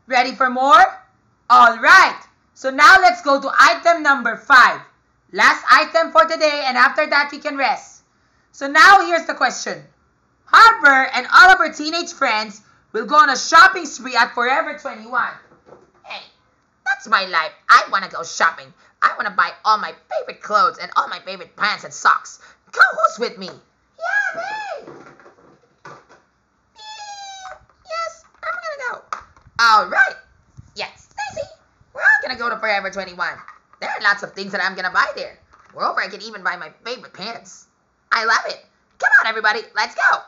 Ready for more? Alright, so now let's go to item number 5. Last item for today, and after that we can rest. So now here's the question. Harper and all of her teenage friends will go on a shopping spree at Forever 21. Hey, that's my life. I want to go shopping. I want to buy all my favorite clothes and all my favorite pants and socks. Go, who's with me? Yeah, me. Yes, I'm going to go. All right. Yes, Stacy, we're all going to go to Forever 21. There are lots of things that I'm going to buy there. Moreover, I can even buy my favorite pants. I love it. Come on, everybody. Let's go.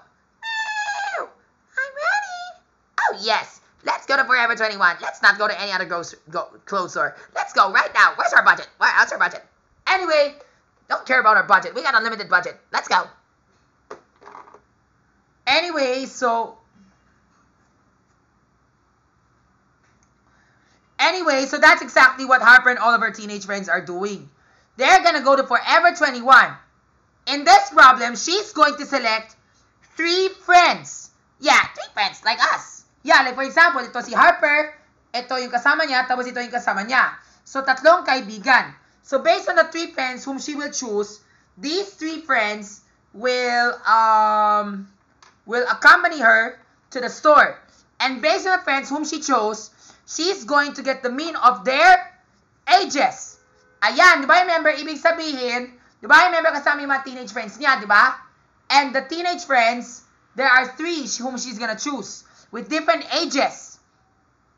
I'm ready. Oh, yes. Let's go to Forever 21. Let's not go to any other clothes store. Let's go right now. Where's our budget? What's our budget? Anyway, don't care about our budget. We got unlimited budget. Let's go. Anyway, so that's exactly what Harper and all of her teenage friends are doing. They're gonna go to Forever 21. In this problem, she's going to select 3 friends. Yeah, 3 friends, like us. Yeah, like for example, ito si Harper, ito yung kasama niya, tapos ito yung kasama niya. So, 3 kaibigan. So, based on the 3 friends whom she will choose, these 3 friends will accompany her to the store. And based on the friends whom she chose, she's going to get the mean of their ages. Ayan, di ba remember, ibig sabihin, di ba remember kasama yung mga teenage friends niya, di ba? And the teenage friends, there are 3 whom she's gonna choose with different ages.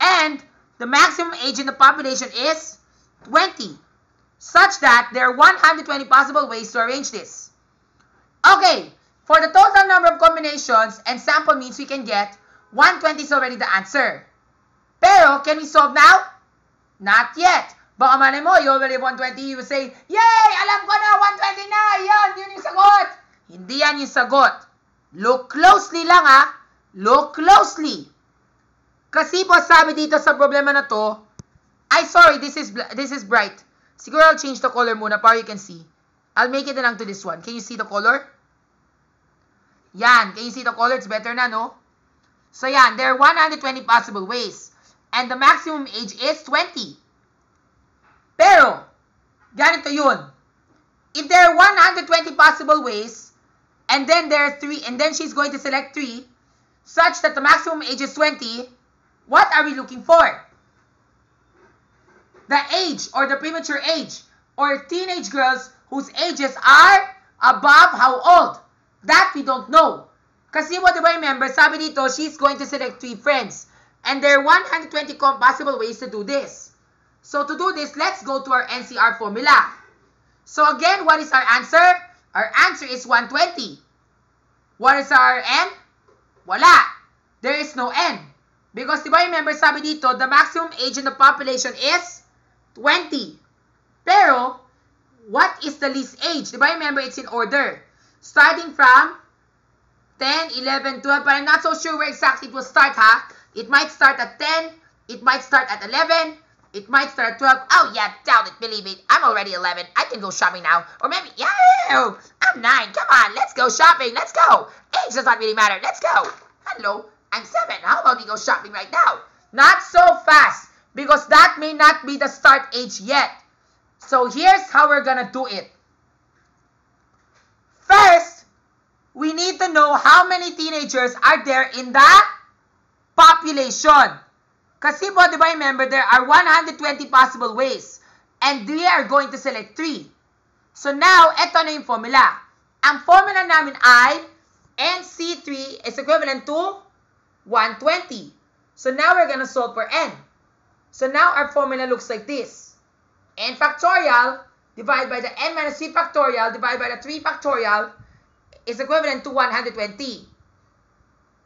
And the maximum age in the population is 20, such that there are 120 possible ways to arrange this. Okay, for the total number of combinations and sample means we can get, 120 is already the answer. Pero, can we solve now? Not yet. Baka malay mo, you already have 120, you will say, yay! Alam ko na, 120 na! Yun yung sagot! Hindi yan yung sagot. Look closely lang ha. Look closely. Kasi po sabi dito sa problema na to, sorry, this is bright. Siguro I'll change the color muna para you can see. I'll make it na lang to this one. Can you see the color? Yan. Can you see the color? It's better na, no? So yan, there are 120 possible ways. And the maximum age is 20. Pero, ganito yun. If there are 120 possible ways, and then there are 3, and then she's going to select 3, such that the maximum age is 20, what are we looking for? The age, or the premature age, or teenage girls whose ages are above how old? That we don't know. Kasi what do I remember? Sabi dito, she's going to select 3 friends. And there are 120 possible ways to do this. So to do this, let's go to our NCR formula. So again, what is our answer? Our answer is 120. What is our N? Wala. There is no N. Because diba remember, sabi dito, the maximum age in the population is 20. Pero, what is the least age? Diba remember, it's in order. Starting from 10, 11, 12, but I'm not so sure where exactly it will start, ha? It might start at 10, it might start at 11, it might start at 12. Oh yeah, doubt it, believe it. I'm already 11. I can go shopping now. Or maybe, yeah, I'm 9. Come on, let's go shopping. Let's go. Age does not really matter. Let's go. Hello, I'm 7. How about we go shopping right now? Not so fast, because that may not be the start age yet. So here's how we're gonna do it. First, we need to know how many teenagers are there in the population. Kasi po, diba remember, there are 120 possible ways. And we are going to select 3. So now, eto na yung formula. Ang formula namin ay NC3 is equivalent to 120. So now we're gonna solve for N. So now our formula looks like this. N factorial divided by the N minus 3 factorial divided by the 3 factorial is equivalent to 120.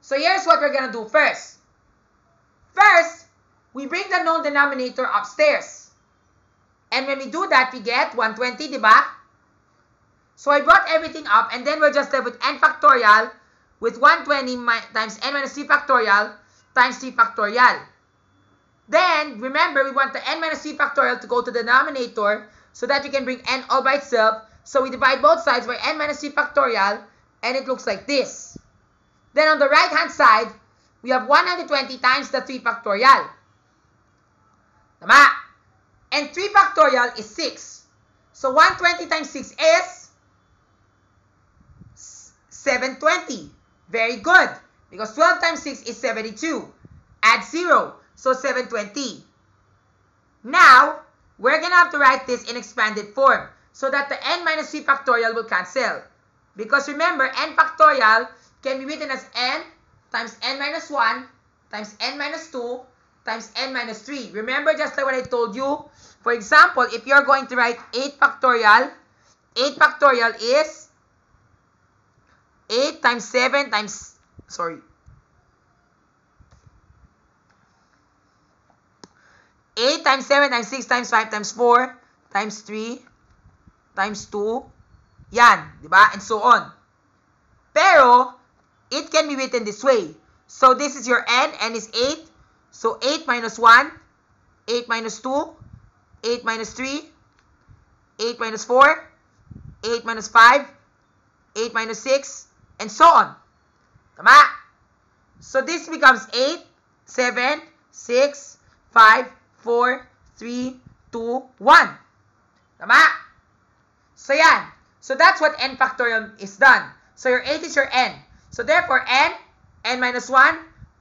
So here's what we're gonna do first. First, we bring the known denominator upstairs. And when we do that, we get 120, diba? So I brought everything up, and then we're just left with n factorial with 120 times n minus 3 factorial times 3 factorial. Then, remember, we want the n minus 3 factorial to go to the denominator so that we can bring n all by itself. So we divide both sides by n minus 3 factorial, and it looks like this. Then on the right-hand side, we have 120 times the 3 factorial. Tama? And 3 factorial is 6. So 120 times 6 is 720. Very good. Because 12 times 6 is 72. Add 0. So 720. Now, we're going to have to write this in expanded form so that the n minus 3 factorial will cancel. Because remember, n factorial can be written as n times n minus 1 times n minus 2 times n minus 3. Remember, just like what I told you, for example, if you're going to write 8 factorial is 8 times 7 times, 8 times 7 times 6 times 5 times 4 times 3 times 2. Yan, di ba? And so on. Pero, it can be written this way. So, this is your n. N is 8. So, 8 minus 1, 8 minus 2, 8 minus 3, 8 minus 4, 8 minus 5, 8 minus 6, and so on. Tama? So, this becomes 8, 7, 6, 5, 4, 3, 2, 1. Tama? So, yan. So, that's what n factorial is done. So, your 8 is your n. So, therefore, n minus 1,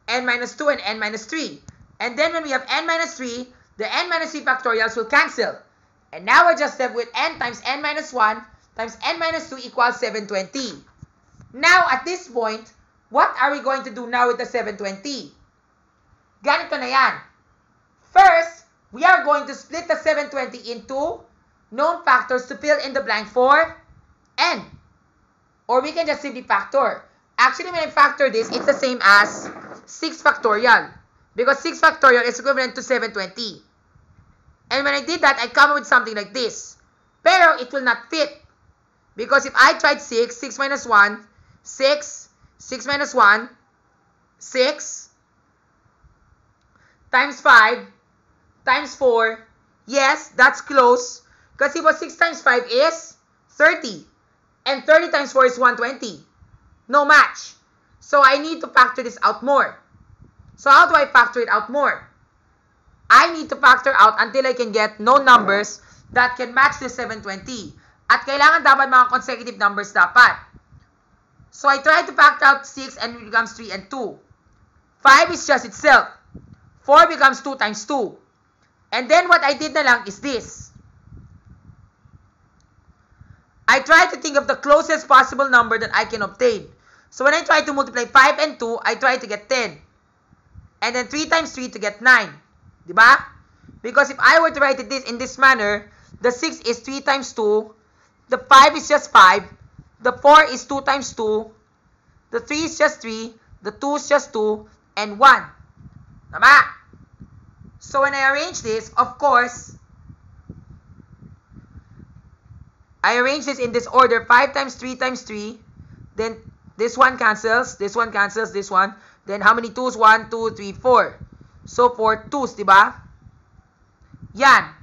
n minus 2, and n minus 3. And then, when we have n minus 3, the n minus 3 factorials will cancel. And now, we're just left with n times n minus 1 times n minus 2 equals 720. Now, at this point, what are we going to do now with the 720? Ganito na yan. First, we are going to split the 720 into known factors to fill in the blank for n. Or we can just simply factor. Actually, when I factor this, it's the same as 6 factorial. Because 6 factorial is equivalent to 720. And when I did that, I come up with something like this. Pero it will not fit. Because if I tried 6, 6 minus 1, 6, 6 minus 1, 6, times 5, times 4, yes, that's close. Kasi po 6 times 5 is 30. And 30 times 4 is 120. No match. So I need to factor this out more. So how do I factor it out more? I need to factor out until I can get known numbers that can match the 720. At kailangan dapat mga consecutive numbers dapat. So I try to factor out 6 and it becomes 3 and 2. 5 is just itself. 4 becomes 2 times 2. And then what I did na lang is this. I try to think of the closest possible number that I can obtain. So when I try to multiply 5 and 2, I try to get 10. And then 3 times 3 to get 9. Diba? Because if I were to write it in this manner, the 6 is 3 times 2. The 5 is just 5. The 4 is 2 times 2. The 3 is just 3. The 2 is just 2. And 1. Tama? So when I arrange this, of course, I arrange this in this order. 5 times 3 times 3. Then this one cancels. This one cancels. This one. Then how many 2s? 1, 2, 3, 4. So 4 2s, diba? Yan.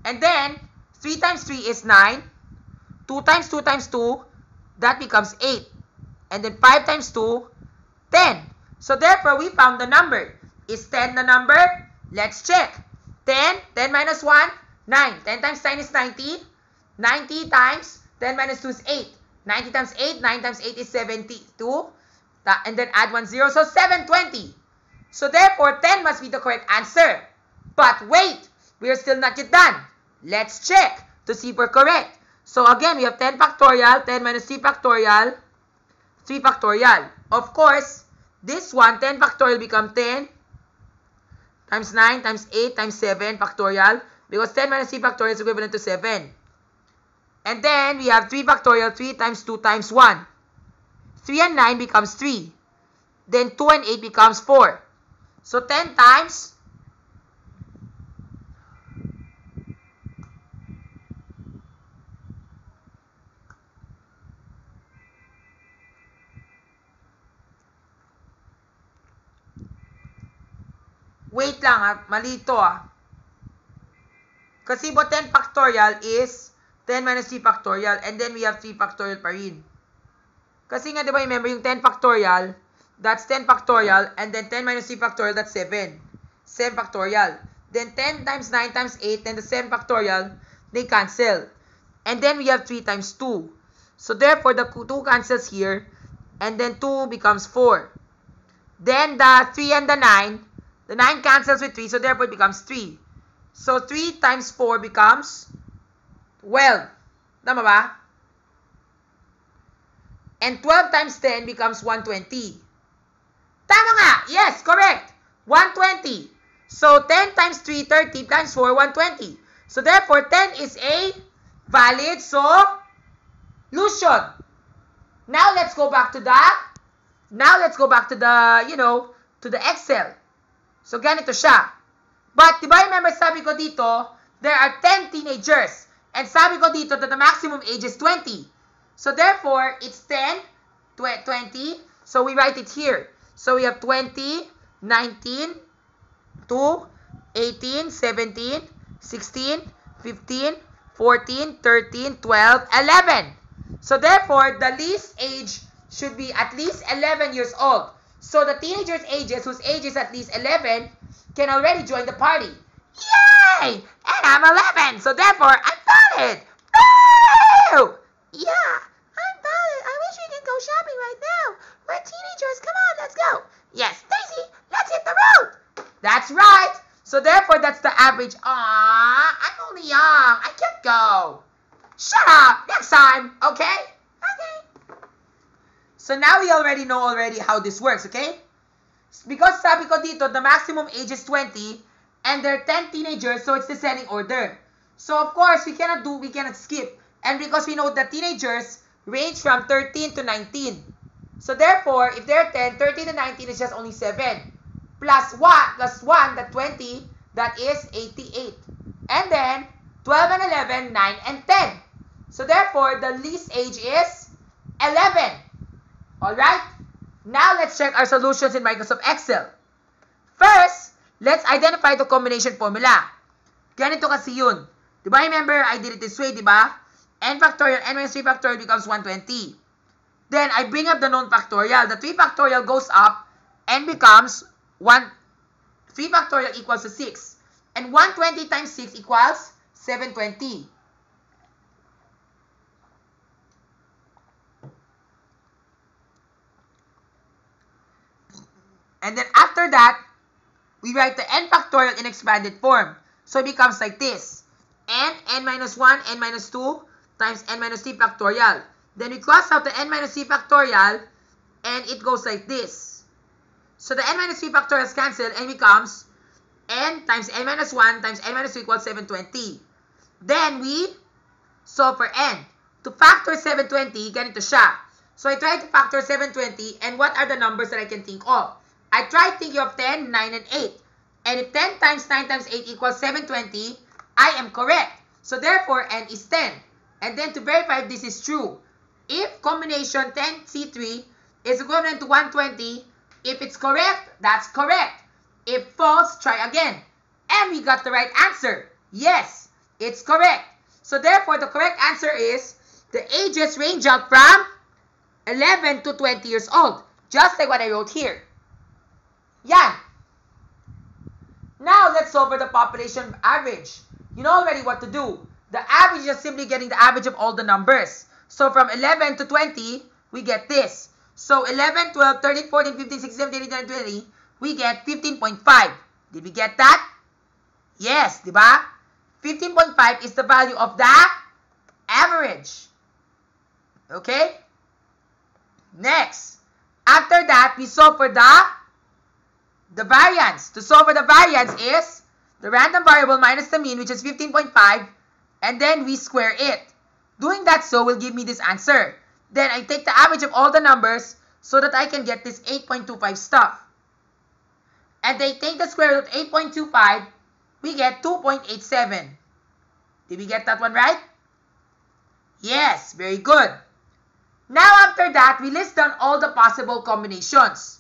And then 3 times 3 is 9. 2 times 2 times 2, that becomes 8. And then 5 times 2, 10. So therefore, we found the number. Is 10 the number? Let's check. 10, 10 minus 1, 9. 10 times 9 is 90. 90 times 10 minus 2 is 8. 90 times 8, 9 times 8 is 72. And then add 1 0, so 720. So therefore, 10 must be the correct answer. But wait, we are still not yet done. Let's check to see if we're correct. So again, we have 10 factorial, 10 minus 3 factorial, 3 factorial. Of course, this one, 10 factorial become 10 times 9 times 8 times 7 factorial. Because 10 minus 3 factorial is equivalent to 7. And then we have 3 factorial, 3 times 2 times 1. 3 and 9 becomes 3. Then 2 and 8 becomes 4. So 10 times wait lang ha, mali ito ah. Kasi po 10 factorial is 10 minus 3 factorial and then we have 3 factorial pa rin. Kasi nga diba remember yung 10 factorial, that's 10 factorial and then 10 minus 3 factorial, that's 7. 7 factorial. Then 10 times 9 times 8, then the 7 factorial, they cancel. And then we have 3 times 2. So therefore, the 2 cancels here, and then 2 becomes 4. Then the 3 and the 9 cancels with 3, so therefore it becomes 3. So 3 times 4 becomes 12. Tama ba? And 12 times 10 becomes 120. Tama nga! Yes, correct! 120. So 10 times 3, 30 times 4, 120. So therefore, 10 is a valid solution. Now let's go back to the to the Excel. So ganito siya. But diba remember sabi ko dito, there are 10 teenagers. And sabi ko dito that the maximum age is 20. So therefore, it's 10, 20. So we write it here. So we have 20, 19, 2, 18, 17, 16, 15, 14, 13, 12, 11. So therefore, the least age should be at least 11 years old. So the teenagers' ages, whose age is at least 11, can already join the party. Yay! And I'm 11, so therefore, I'm valid. Woo! Yeah, I'm valid. I wish we could go shopping right now. We're teenagers. Come on, let's go. Yes, Daisy, let's hit the road. That's right. So therefore, that's the average. I'm only young. I can't go. Shut up. Next time. Okay? Okay. So now we already know how this works, okay? Because sabi ko dito, the maximum age is 20, and there are 10 teenagers, so it's descending order. So of course, we cannot skip. And because we know that teenagers range from 13 to 19. So therefore, if there are 10, 13 to 19 is just only 7. Plus 1, that 20, that is 88. And then, 12 and 11, 9 and 10. So therefore, the least age is 11. Alright? Now, let's check our solutions in Microsoft Excel. First, let's identify the combination formula. Ganito kasi yun. Diba, remember, I did it this way, diba? N factorial, n minus 3 factorial becomes 120. Then, I bring up the known factorial. The 3 factorial goes up and becomes 3 factorial equals to 6. And 120 times 6 equals 720. And then after that, we write the n factorial in expanded form. So it becomes like this. N minus 1, n minus 2 times n minus 3 factorial. Then we cross out the n minus 3 factorial and it goes like this. So the n minus 3 factorial is cancelled and becomes n times n minus 1 times n minus 2 equals 720. Then we solve for n. To factor 720, ganito siya. So I try to factor 720 and what are the numbers that I can think of? I tried thinking of 10, 9, and 8. And if 10 times 9 times 8 equals 720, I am correct. So therefore, n is 10. And then to verify if this is true, if combination 10C3 is equivalent to 120, if it's correct, that's correct. If false, try again. And we got the right answer. Yes, it's correct. So therefore, the correct answer is the ages range out from 11 to 20 years old. Just like what I wrote here. Yan. Now, let's solve for the population average. You know already what to do. The average is just simply getting the average of all the numbers. So, from 11 to 20, we get this. So, 11, 12, 13, 14, 15, 16, 17, 18, 19, 20, we get 15.5. Did we get that? Yes, diba? 15.5 is the value of the average. Okay? Next. After that, we solve for the variance. To solve for the variance is the random variable minus the mean, which is 15.5, and then we square it. Doing that so will give me this answer. Then I take the average of all the numbers so that I can get this 8.25 stuff. And they take the square root of 8.25, we get 2.87. Did we get that one right? Yes, very good. Now after that, we list down all the possible combinations.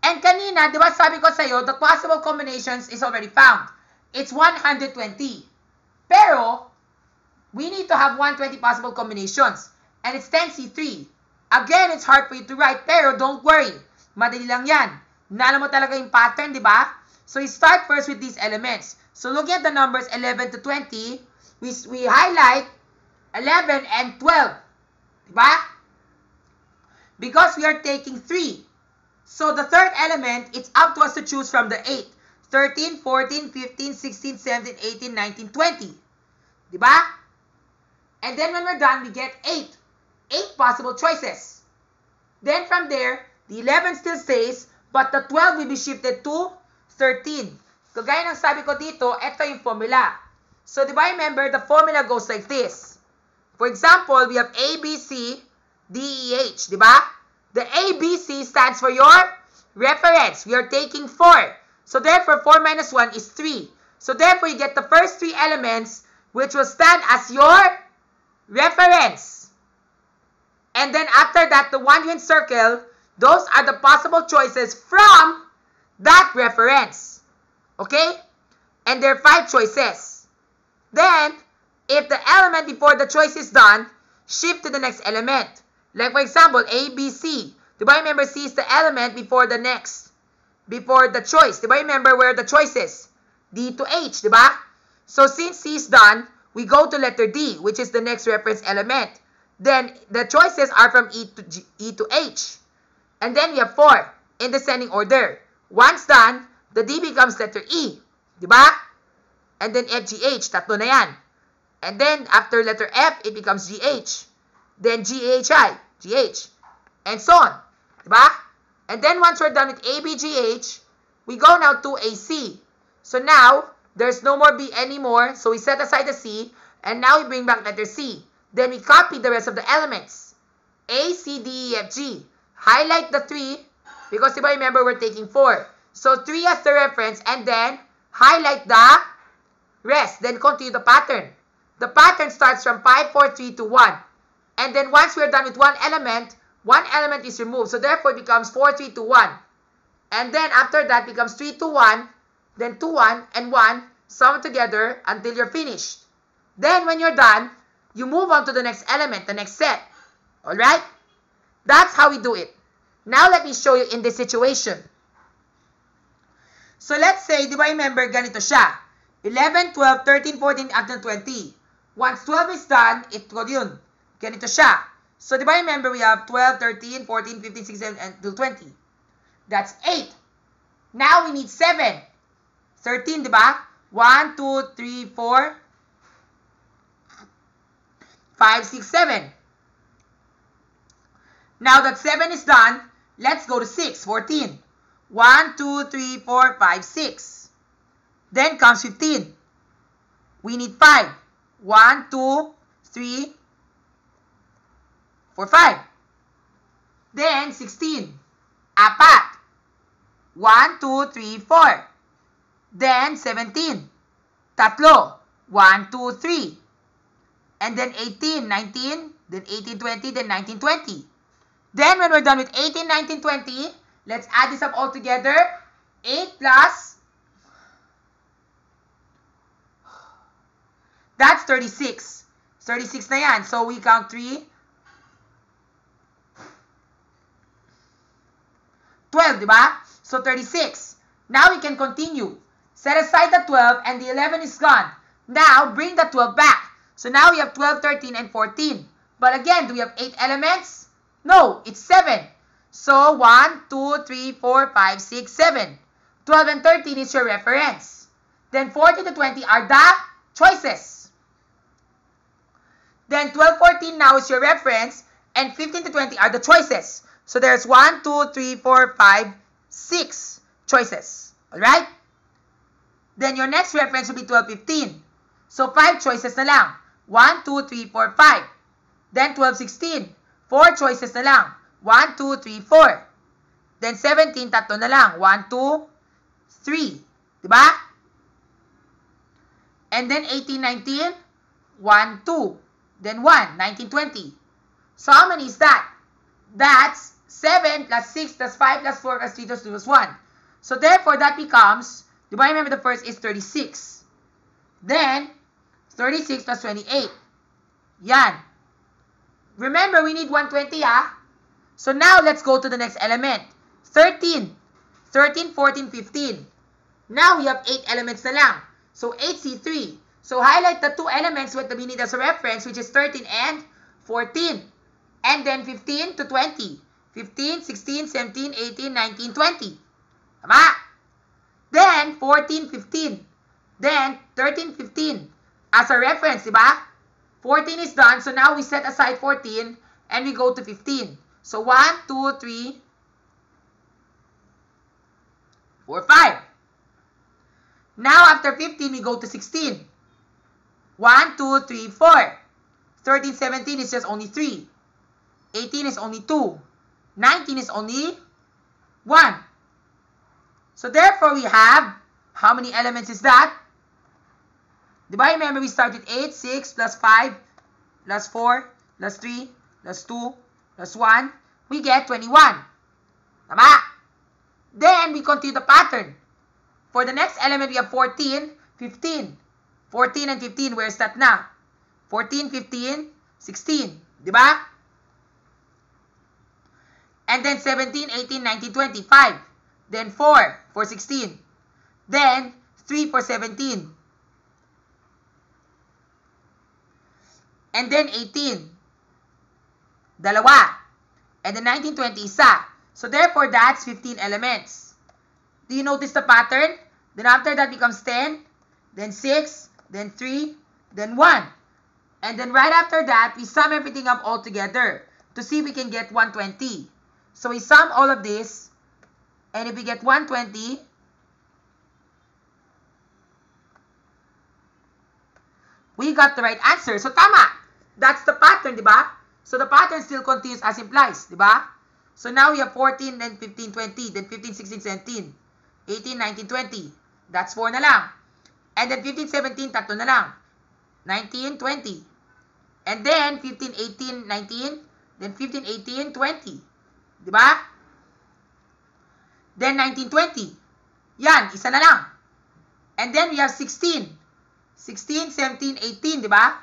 And kanina, di ba sabi ko sa'yo, the possible combinations is already found. It's 120. Pero, we need to have 120 possible combinations. And it's 10C3. Again, it's hard for you to write, pero don't worry. Madali lang yan. Nala mo talaga yung pattern, di ba? So we start first with these elements. So looking at the numbers 11 to 20, we highlight 11 and 12. Diba? Because we are taking 3. So the third element, it's up to us to choose from the 8. 13, 14, 15, 16, 17, 18, 19, 20. Diba? And then when we're done, we get 8. 8 possible choices. Then from there, the 11 still stays, but the 12 will be shifted to 13. Kagaya ng sabi ko dito, ito yung formula. So, di ba, remember, the formula goes like this. For example, we have A, B, C, D, E, H. Di ba? The A, B, C stands for your reference. We are taking 4. So, therefore, 4 minus 1 is 3. So, therefore, you get the first 3 elements, which will stand as your reference. And then, after that, the one you encircle, those are the possible choices from that reference. Okay? And there are 5 choices. Then, if the element before the choice is done, shift to the next element. Like for example, A, B, C. Diba remember C is the element before the next, before the choice. Diba remember where the choice is? D to H, diba? So since C is done, we go to letter D, which is the next reference element. Then the choices are from E to H. And then we have 4 in descending order. Once done, the D becomes letter E. Diba? And then F, G, H. Tatlo na yan. And then after letter F, it becomes G, H. Then G, H, I. G, H. And so on. Diba? And then once we're done with A, B, G, H, we go now to a C. So now, there's no more B anymore. So we set aside the C. And now we bring back letter C. Then we copy the rest of the elements. A, C, D, E, F, G. Highlight the 3. Because diba remember, we're taking 4. So 3 as the reference. And then, highlight the rest. Then continue the pattern. The pattern starts from 5, 4, 3, 2, 1. And then once we're done with one element is removed. So therefore, it becomes 4, 3, 2, 1. And then after that, becomes 3, 2, 1. Then 2, 1, and 1. Sum together until you're finished. Then when you're done, you move on to the next element, the next set. Alright? That's how we do it. Now let me show you in this situation. So let's say, di ba remember, ganito siya. 11, 12, 13, 14, up to 20. Once 12 is done, ito yun. Ganito siya. So di ba remember, we have 12, 13, 14, 15, 16, until 20. That's 8. Now we need 7. 13, di ba? 1, 2, 3, 4, 5, 6, 7. Now that 7 is done, let's go to 6, 14. 1, 2, 3, 4, 5, 6. Then comes 15. We need 5. 1, 2, 3, 4, 5. Then 16. Apat. 1, 2, 3, 4. Then 17. Tatlo. 1, 2, 3. And then 18, 19. Then 18, 20. Then 19, 20. Then when we're done with 18, 19, 20, let's add this up all together. 8 plus, that's 36. 36 na yan. So we count 3. 12, diba? So 36. Now we can continue. Set aside the 12 and the 11 is gone. Now bring the 12 back. So now we have 12, 13, and 14. But again, do we have 8 elements? No, it's 7. So 1, 2, 3, 4, 5, 6, 7. 12 and 13 is your reference. Then 14 to 20 are the choices. Then 12, 14 now is your reference. And 15 to 20 are the choices. So there's 1, 2, 3, 4, 5, 6 choices. Alright? Then your next reference will be 12, 15. So 5 choices na lang. 1, 2, 3, 4, 5. Then 12, 16. 4 choices na lang. 1, 2, 3, 4. Then 17, tatlo na lang. 1, 2, 3. Diba? And then 18, 19. 1, 2. Then 1, 19, 20. So how many is that? That's 7 plus 6 plus 5 plus 4 plus 3 plus 2 plus 1. So therefore, that becomes, diba remember the first is 36. Then, 36 plus 28. Yan. Remember, we need 120, ah? So now, let's go to the next element. 13. 13, 14, 15. Now, we have 8 elements na lang. So, 8C3. So, highlight the 2 elements what we need as a reference, which is 13 and 14. And then, 15 to 20. 15, 16, 17, 18, 19, 20. Tama? Then, 14, 15. Then, 13, 15. As a reference, diba? 14 is done. So, now we set aside 14 and we go to 15. So, 1, 2, 3, 4, 5. Now, after 15, we go to 16. 1, 2, 3, 4. 13, 17 is just only 3. 18 is only 2. 19 is only 1. So, therefore, we have, how many elements is that? Diba, remember, we started 8, 6, plus 5, plus 4, plus 3, plus 2, plus 1. We get 21. Tama? Then, we continue the pattern. For the next element, we have 14, 15. 14 and 15, where's that na? 14, 15, 16. Diba? And then 17, 18, 19, 20, 5. Then 4 for 16. Then 3 for 17. And then 18. Dalawa. And then 19, 20, isa. So therefore, that's 15 elements. Do you notice the pattern? Then after that becomes 10, then 6, then 3, then 1. And then right after that, we sum everything up all together to see if we can get 120. So we sum all of this, and if we get 120, we got the right answer. So tama. That's the pattern, diba? So the pattern still continues as implies, diba? So now we have 14, then 15, 20, then 15, 16, 17, 18, 19, 20. That's 4 na lang. And then 15, 17, tatlo na lang. 19, 20. And then 15, 18, 19, then 15, 18, 20. Diba? Then 19, 20. Yan, isa na lang. And then we have 16. 16, 17, 18, diba?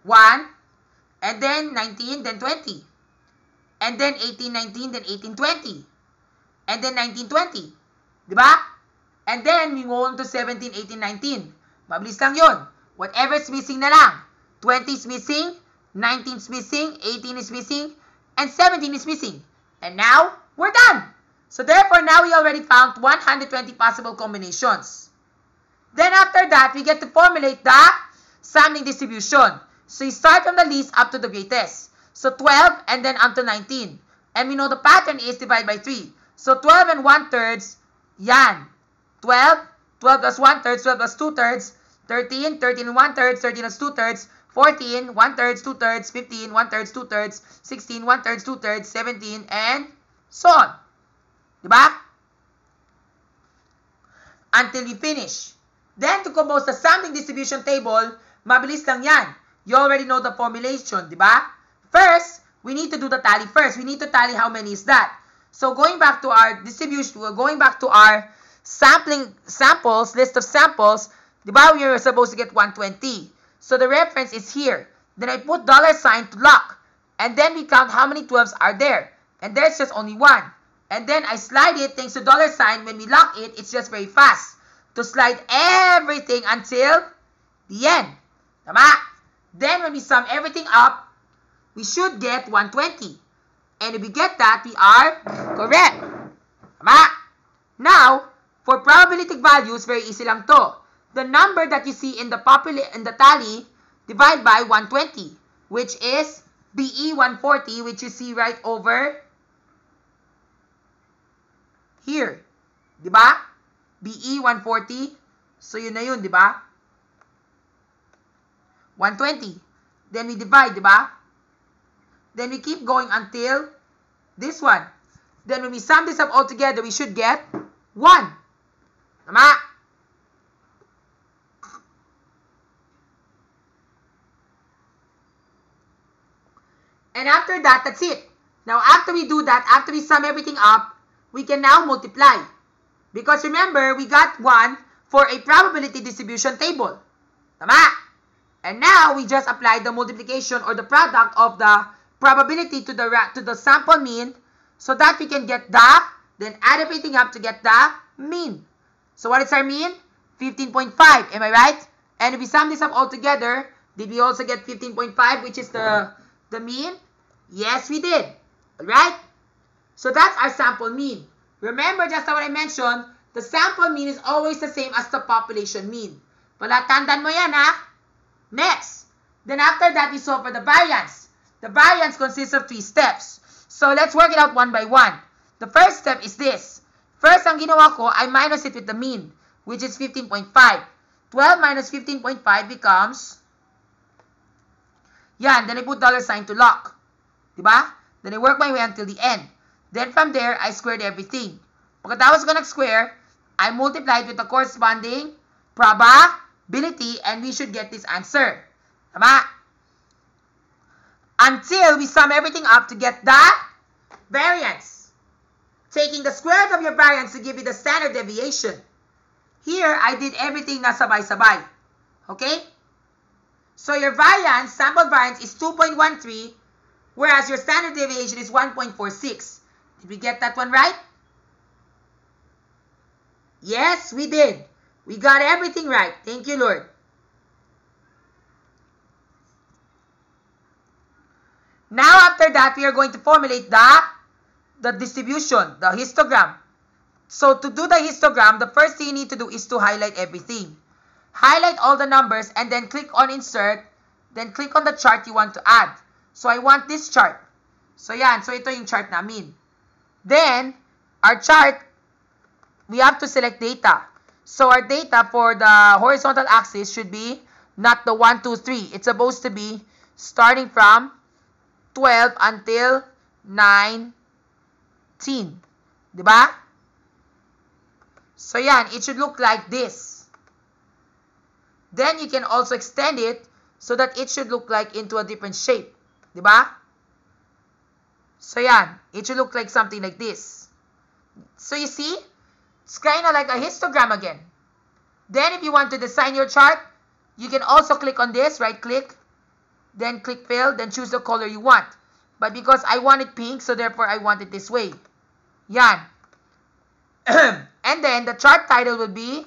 1. And then 19, then 20. And then 18, 19, then 18, 20. And then 19, 20. Diba? And then we go on to 17, 18, 19. Mabilis lang yun. Whatever is missing na lang. 20 is missing, 19 is missing, 18 is missing, and 17 is missing. And now, we're done. So therefore, now we already found 120 possible combinations. Then after that, we get to formulate the sampling distribution. So you start from the least up to the greatest. So 12 and then up to 19. And we know the pattern is divide by 3. So 12 and 1/3, yan. 12, 12 plus 1/3, 12 plus 2/3, 13, 13 and 1/3, 13 plus 2/3, 14, 1/3, 2/3, 15, 1/3, 2/3, 16, 1/3, 2/3, 17, and so on. Diba? Until we finish. Then, to compose the sampling distribution table, mabilis lang yan. You already know the formulation, diba? First, we need to do the tally first. We need to tally how many is that. So, going back to our distribution, going back to our samples, list of samples, diba, we were supposed to get 120. So, the reference is here. Then, I put $sign to lock. And then, we count how many 12s are there. And there's just only 1. And then, I slide it thanks to $sign. When we lock it, it's just very fast to slide everything until the end. Tama? Then, when we sum everything up, we should get 120. And if we get that, we are correct. Tama? Now, for probabilistic values, very easy lang to. The number that you see in the tally, divide by 120, which is BE 140, which you see right over here. Diba? BE 140. So, yun na yun, diba? 120. Then we divide, diba? Then we keep going until this one. Then when we sum this up all together, we should get 1. Tama? And after that, that's it. Now, after we do that, after we sum everything up, we can now multiply. Because remember, we got 1 for a probability distribution table. Tama? And now, we just apply the multiplication or the product of the probability to the sample mean so that we can get the, then add everything up to get the mean. So what is our mean? 15.5. Am I right? And if we sum this up all together, did we also get 15.5, which is the mean? Yes, we did. Alright? So that's our sample mean. Remember, just what I mentioned, the sample mean is always the same as the population mean. Palatandaan mo yan, ha? Next. Then after that, we solve for the variance. The variance consists of 3 steps. So let's work it out one by one. The first step is this. First, ang ginawa ko, I minus it with the mean, which is 15.5. 12 minus 15.5 becomes, yan, then I put dollar sign to lock. Diba? Then I work my way until the end. Then from there, I squared everything. Pagkatapos ko nag-square, I multiplied with the corresponding probability, and we should get this answer. Tama? Until we sum everything up to get the variance. Taking the square root of your variance to give you the standard deviation. Here, I did everything na sabay-sabay. Okay? So your variance, sample variance is 2.13, whereas your standard deviation is 1.46. Did we get that one right? Yes, we did. We got everything right. Thank you, Lord. Now, after that, we are going to formulate the distribution, the histogram. So, to do the histogram, the first thing you need to do is to highlight everything. Highlight all the numbers and then click on insert. Then click on the chart you want to add. So, I want this chart. So, yan. So, ito yung chart namin. Then, our chart, we have to select data. So, our data for the horizontal axis should be not the 1, 2, 3. It's supposed to be starting from 12 until 19. Diba? So, yan. It should look like this. Then, you can also extend it so that it should look like into a different shape. Diba? So, yan. It should look like something like this. So, you see? It's kind of like a histogram again. Then, if you want to design your chart, you can also click on this, right-click, then click fill, then choose the color you want. But because I want it pink, so therefore I want it this way. Yan. And then, the chart title will be,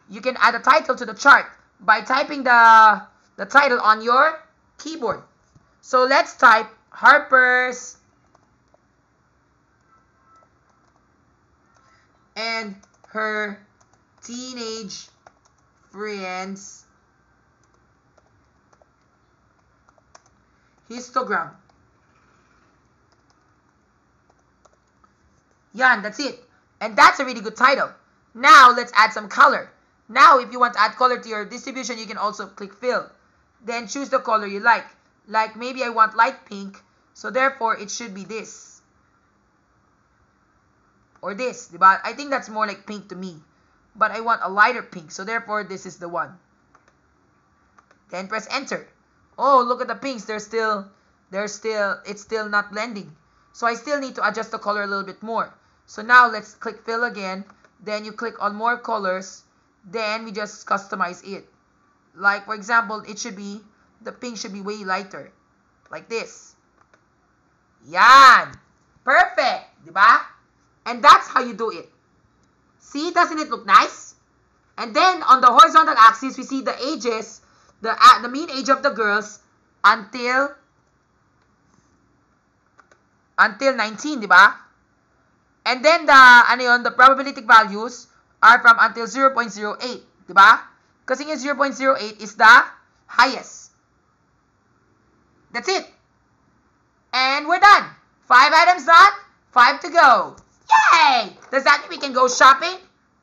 you can add a title to the chart by typing the title on your keyboard. So, let's type Harper's and her teenage friends histogram. Yan, that's it. And that's a really good title. Now, let's add some color. Now, if you want to add color to your distribution, you can also click fill. Then choose the color you like. Like maybe I want light pink, so therefore it should be this. Or this, diba? I think that's more like pink to me. But I want a lighter pink, so therefore this is the one. Then press enter. Oh, look at the pinks. It's still not blending. So I still need to adjust the color a little bit more. So now let's click fill again. Then you click on more colors. Then we just customize it. Like for example, the pink should be way lighter. Like this. Yan. Perfect. Diba? And that's how you do it. See, doesn't it look nice? And then on the horizontal axis, we see the ages, the mean age of the girls until 19, diba? And then the probability values are from until 0.08, diba? Kasi yung 0.08 is the highest. That's it. And we're done. 5 items done, 5 to go. Yay! Does that mean we can go shopping?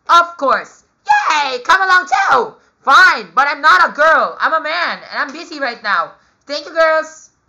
Of course. Yay! Come along too. Fine, but I'm not a girl. I'm a man, and I'm busy right now. Thank you, girls.